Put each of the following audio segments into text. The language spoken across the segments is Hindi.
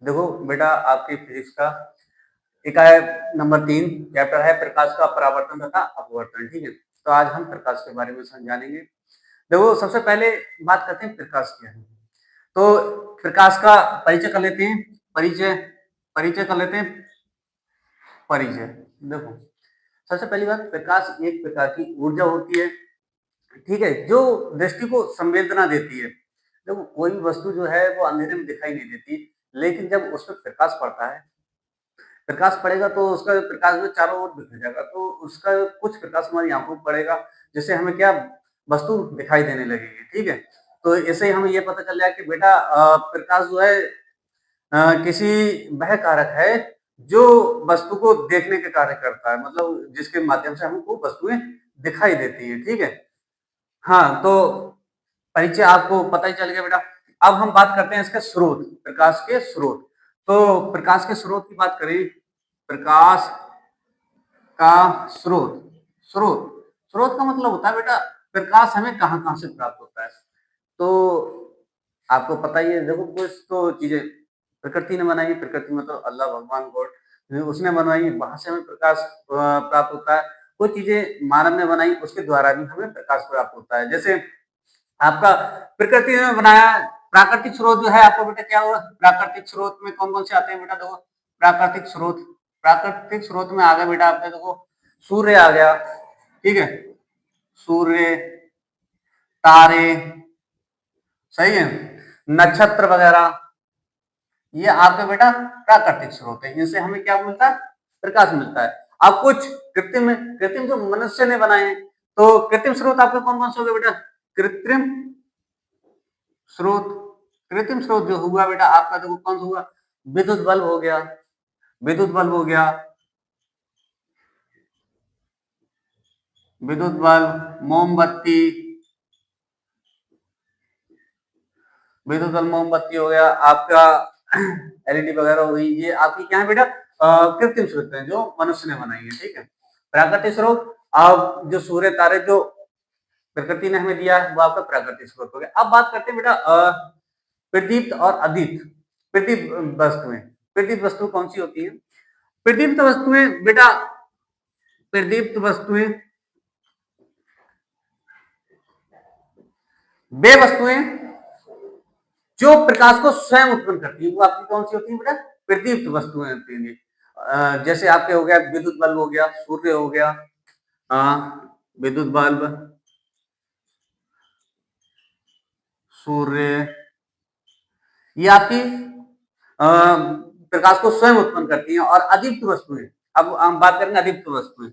देखो बेटा, आपकी फिजिक्स का इकाई नंबर 3 चैप्टर है प्रकाश का परावर्तन तथा अपवर्तन। ठीक है, तो आज हम प्रकाश के बारे में जानेंगे। देखो, सबसे पहले बात करते हैं प्रकाश क्या है। तो प्रकाश का परिचय कर लेते हैं। परिचय परिचय कर लेते हैं। परिचय देखो, सबसे पहली बात, प्रकाश एक प्रकार की ऊर्जा होती है, ठीक है, जो दृष्टि को संवेदना देती है। देखो, कोई भी वस्तु जो है वो अंधेरे में दिखाई नहीं देती, लेकिन जब उस पर प्रकाश पड़ता है, प्रकाश पड़ेगा तो उसका जो प्रकाश जो चारों ओर बिखर जाएगा, तो उसका कुछ प्रकाश हमारी आंखों में पड़ेगा, जिससे हमें क्या वस्तु दिखाई देने लगेगी। ठीक है, तो इससे हमें ये पता चल जाए कि बेटा प्रकाश जो है किसी वह कारक है जो वस्तु को देखने के कार्य करता है, मतलब जिसके माध्यम से हमको वस्तुएं दिखाई देती है। ठीक है, हाँ, तो परिचय आपको पता ही चल गया बेटा। अब हम बात करते हैं इसके स्रोत, प्रकाश के स्रोत। तो प्रकाश के स्रोत की बात करें, प्रकाश का स्रोत। स्रोत स्रोत का मतलब होता है बेटा, प्रकाश हमें कहाँ कहाँ से प्राप्त होता है। तो आपको पता ही है, देखो कुछ तो चीजें प्रकृति ने बनाई, प्रकृति में तो अल्लाह भगवान गॉड उसने बनाई, वहां से हमें प्रकाश प्राप्त होता है। कुछ चीजें मानव ने बनाई, उसके द्वारा भी हमें प्रकाश प्राप्त होता है। जैसे आपका प्रकृति ने बनाया, प्राकृतिक स्रोत जो है आपको बेटा क्या हुआ, प्राकृतिक स्रोत में कौन कौन से आते हैं बेटा। देखो, प्राकृतिक स्रोत, प्राकृतिक स्रोत में आ गया बेटा आपने, देखो सूर्य आ गया, ठीक है, सूर्य, तारे, सही है, नक्षत्र वगैरह, ये आपके बेटा प्राकृतिक स्रोत है। इनसे हमें क्या मिलता है, प्रकाश मिलता है। अब कुछ कृत्रिम है, कृत्रिम जो मनुष्य ने बनाए हैं। तो कृत्रिम स्रोत आपके कौन कौन से हो गए बेटा, कृत्रिम स्रोत। कृत्रिम स्रोत जो हुआ बेटा आपका, देखो कौन सा हुआ, विद्युत बल्ब हो गया, विद्युत बल्ब हो गया, विद्युत बल्ब, मोमबत्ती, विद्युत बल्ब मोमबत्ती हो गया आपका, एलईडी वगैरह हो गई, ये आपकी क्या है बेटा कृत्रिम स्रोत है जो मनुष्य ने बनाई है। ठीक है, प्राकृतिक स्रोत, अब जो सूर्य तारे जो प्रकृति ने हमें दिया है वो आपका प्राकृतिक स्रोत हो गया। अब बात करते हैं बेटा प्रदीप्त और अदीप्त, प्रदीप्त वस्तुएं। प्रदीप्त वस्तु कौन सी होती है, प्रदीप्त वस्तुएं बेटा, प्रदीप्त वस्तुएं वे वस्तुएं जो प्रकाश को स्वयं उत्पन्न करती है, वो आपकी कौन सी होती है बेटा, प्रदीप्त वस्तुएं होती है। जैसे आपके हो गया विद्युत बल्ब हो गया, सूर्य हो गया, विद्युत बल्ब, सूर्य, ये आपकी प्रकाश को स्वयं उत्पन्न करती हैं। और अदीप्त वस्तुएं, अब हम बात करेंगे अदीप्त वस्तुएं।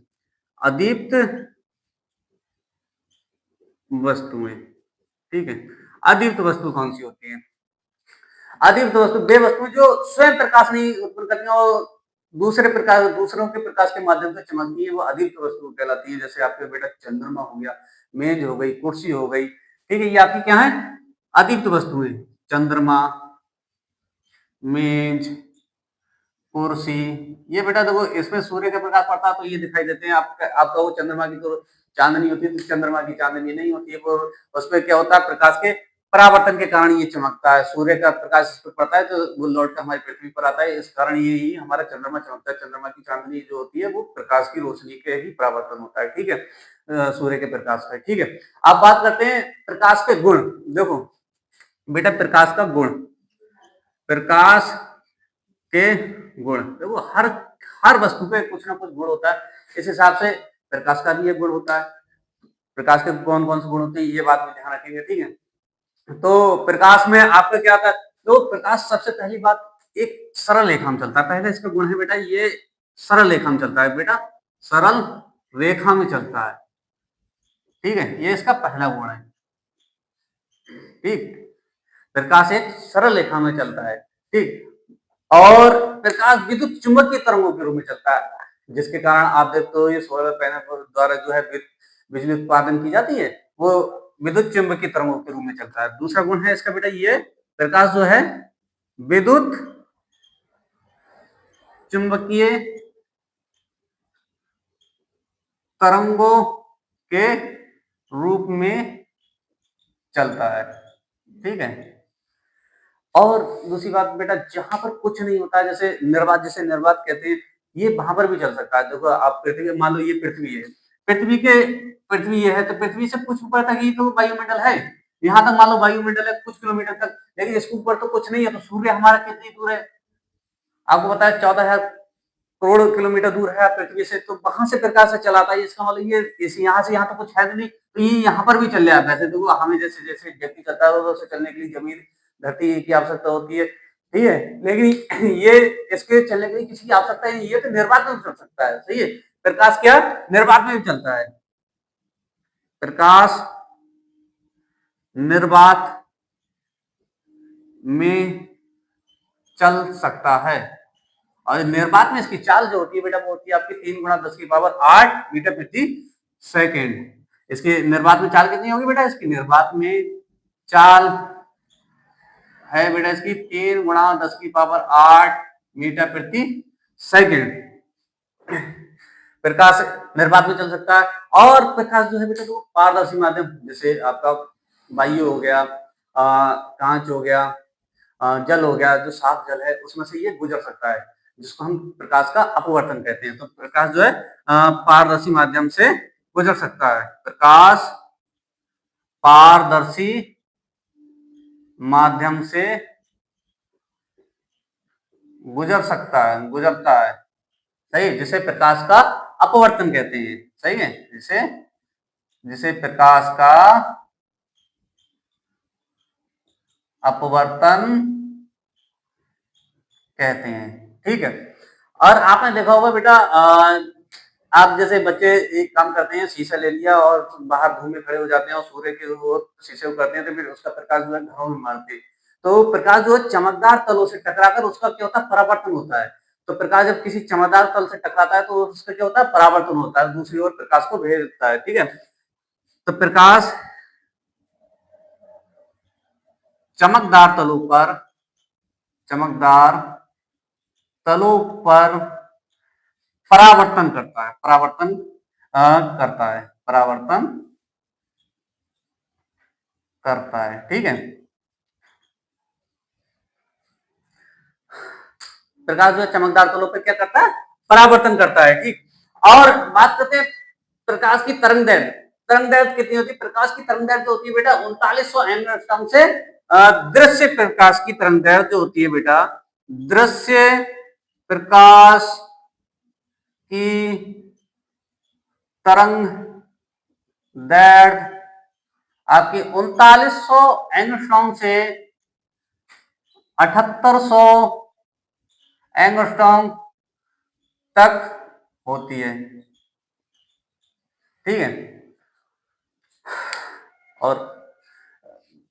अदीप्त वस्तुएं, ठीक है, अदीप्त वस्तु कौन सी होती है, अदीप्त वस्तु वे वस्तु जो स्वयं प्रकाश नहीं उत्पन्न करती हैं और दूसरे प्रकाश, दूसरों के प्रकाश के माध्यम से चमकती है, वो अदीप्त वस्तु कहलाती है। जैसे आपके बेटा चंद्रमा हो गया, मेज हो गई, कुर्सी हो गई, ठीक है, ये आपकी क्या है, अदीप्त वस्तुएं। चंद्रमा, मेज, कुर्सी, ये बेटा देखो इसमें सूर्य का प्रकाश पड़ता है तो ये दिखाई देते हैं। आपका वो चंद्रमा की तो चांदनी होती है, तो चंद्रमा की चांदनी नहीं होती है, वो उसमें क्या होता है, प्रकाश के परावर्तन के कारण ये चमकता है। सूर्य का प्रकाश इस पर पड़ता है तो वो लौट कर हमारी पृथ्वी पर आता है, इस कारण ये ही हमारा चंद्रमा चमकता है। चंद्रमा की चांदनी जो होती है वो प्रकाश की रोशनी के ही परावर्तन होता है। ठीक है, सूर्य के प्रकाश का। ठीक है, अब बात करते हैं प्रकाश के गुण। देखो बेटा, प्रकाश का गुण, प्रकाश के गुण, देखो हर हर वस्तु पे कुछ ना कुछ गुण होता है, इस हिसाब से प्रकाश का भी एक गुण होता है। प्रकाश के कौन कौन से गुण होते हैं ये बात में ध्यान रखेंगे। ठीक है, तो प्रकाश में आपका क्या होता है, तो प्रकाश सबसे पहली बात एक सरल रेखा में चलता है। पहले इसका गुण है बेटा, ये सरल रेखा में चलता है बेटा, सरल रेखा में चलता है। ठीक है, ये इसका पहला गुण है। ठीक, प्रकाश एक सरल रेखा में चलता है। ठीक, और प्रकाश विद्युत चुंबकीय तरंगों के रूप में चलता है, जिसके कारण आप देखते हो ये सोलर पैनल द्वारा जो है बिजली उत्पादन की जाती है, वो विद्युत चुंबकीय तरंगों के रूप में चलता है। दूसरा गुण है इसका बेटा, ये प्रकाश जो है विद्युत चुंबकीय तरंगों के रूप में चलता है। ठीक है, और दूसरी बात बेटा, जहां पर कुछ नहीं होता है, जैसे निर्वात, जिसे निर्वात कहते हैं, ये वहां पर भी चल सकता है। देखो आप पृथ्वी, मान लो ये पृथ्वी है, पृथ्वी के पृथ्वी ये है, तो पृथ्वी से कुछ ऊपर तक ही तो वायुमंडल है। यहाँ तक मान लो वायुमंडल है कुछ किलोमीटर तक, लेकिन इसके ऊपर तो कुछ नहीं है। तो सूर्य हमारा कितनी दूर है, आपको पता है 14,000 करोड़ किलोमीटर दूर है पृथ्वी से, तो वहां से प्रकाश से चलाता है। इसका मतलब ये इस यहाँ से यहाँ तो कुछ है नहीं, तो ये यहाँ पर भी चल जाता है। वैसे देखो हमें जैसे जैसे व्यक्ति चलता है वैसे चलने के लिए जमीन धरती की आवश्यकता होती है, ठीक है, लेकिन ये इसके चलने के लिए किसी की आवश्यकता नहीं, ये तो निर्वात में भी चल सकता है। सही है, प्रकाश क्या निर्वात में भी चलता है, प्रकाश निर्वात में चल सकता है। और निर्वात में इसकी चाल जो होती है बेटा, वो होती है आपकी 3 गुणा 10 की पावर 8 मीटर प्रति सेकेंड। इसकी निर्वात में चाल कितनी होगी बेटा, इसकी निर्वात में चाल है बेटा इसकी 3 गुणा 10 की पावर 8 मीटर प्रति सेकेंड। प्रकाश निर्वात में चल सकता है। और प्रकाश जो है बेटा वो पारदर्शी माध्यम, जैसे आपका वायु हो गया, कांच हो गया, जल हो गया, जो साफ जल है उसमें से ये गुजर सकता है, जिसको हम प्रकाश का अपवर्तन कहते हैं। तो प्रकाश जो है पारदर्शी माध्यम से गुजर सकता है। प्रकाश पारदर्शी माध्यम से गुजर सकता है, गुजरता है, सही, जिसे प्रकाश का अपवर्तन कहते हैं। सही है, जिसे जिसे प्रकाश का अपवर्तन कहते हैं। ठीक है, और आपने देखा होगा बेटा, आप जैसे बच्चे एक काम करते हैं, शीशा ले लिया और बाहर धूप में खड़े हो जाते हैं और सूर्य के वो शीशे को करते हैं, तो फिर उसका प्रकाश जो है घरों में मारते हैं। तो प्रकाश जो है चमकदार तलों से टकराकर उसका क्या होता है, परावर्तन होता है। तो प्रकाश जब किसी चमकदार तल से टकराता है तो उसका क्या होता है, परावर्तन होता है, दूसरी ओर प्रकाश को भेज देता है। ठीक है, तो प्रकाश चमकदार तलों पर चमकदार तलों पर परावर्तन करता है, परावर्तन करता है, परावर्तन करता है। ठीक है, प्रकाश जो है चमकदार तलों पर क्या करता है, परावर्तन करता है। ठीक, और बात करते हैं प्रकाश की तरंग दैर्ध्य। तरंग दैर्ध्य कितनी होती है, प्रकाश की तरंग दैर्ध्य होती है बेटा 3900 एंगस्ट्रॉम से, दृश्य प्रकाश की तरंग दैर्ध्य होती है बेटा, दृश्य प्रकाश की तरंग दैर्ध्य आपकी 3900 एंगस्ट्रॉम से 7800 एंगस्ट्रॉम तक होती है। ठीक है, और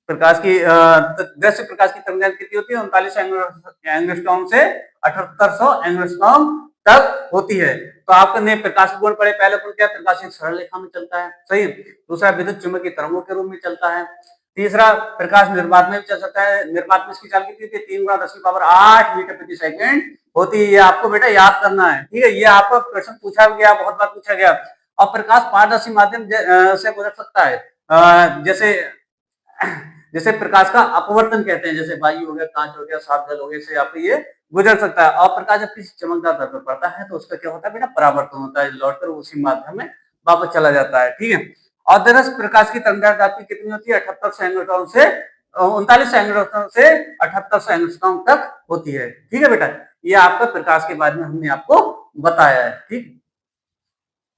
प्रकाश की दृश्य प्रकाश की तरंग दैर्ध्य कितनी होती है, 3900 एंगस्ट्रॉम से 7800 एंगस्ट्रॉम तक होती है। तो आपने प्रकाश गुण पढ़े, पहले गुण क्या, प्रकाश एक सरल रेखा में चलता है। सही, दूसरा विद्युत चुंबकीय तरंगों के रूप में चलता है। तीसरा प्रकाश निर्वात में भी चल सकता है। निर्वात में इसकी चाल कितनी होती है, 3 गुणा 10 की पावर 8 मीटर प्रति सेकेंड होती है। आपको बेटा याद करना है। ठीक है, ये आपका प्रश्न पूछा गया, बहुत बार पूछा गया। और प्रकाश पारदर्शी माध्यम से गुजर सकता है, जैसे जैसे प्रकाश का अपवर्तन कहते हैं, जैसे वायु हो गया, कांच हो गया, साफ जल हो गया, इससे आप ये गुजर सकता है। और प्रकाश जब किसी चमकदार तल पर पड़ता है तो उसका क्या होता है बेटा, परावर्तन होता है, लौटकर उसी माध्यम में वापस चला जाता है। ठीक है, और दरअसल प्रकाश की तरंग दैर्ध्य आपकी कितनी होती है, 7800 एंगस्ट्रॉम से 3900 एंगस्ट्रॉम से 7800 एंगस्ट्रॉम तक होती है। ठीक है बेटा, ये आपका प्रकाश के बारे में हमने आपको बताया है। ठीक।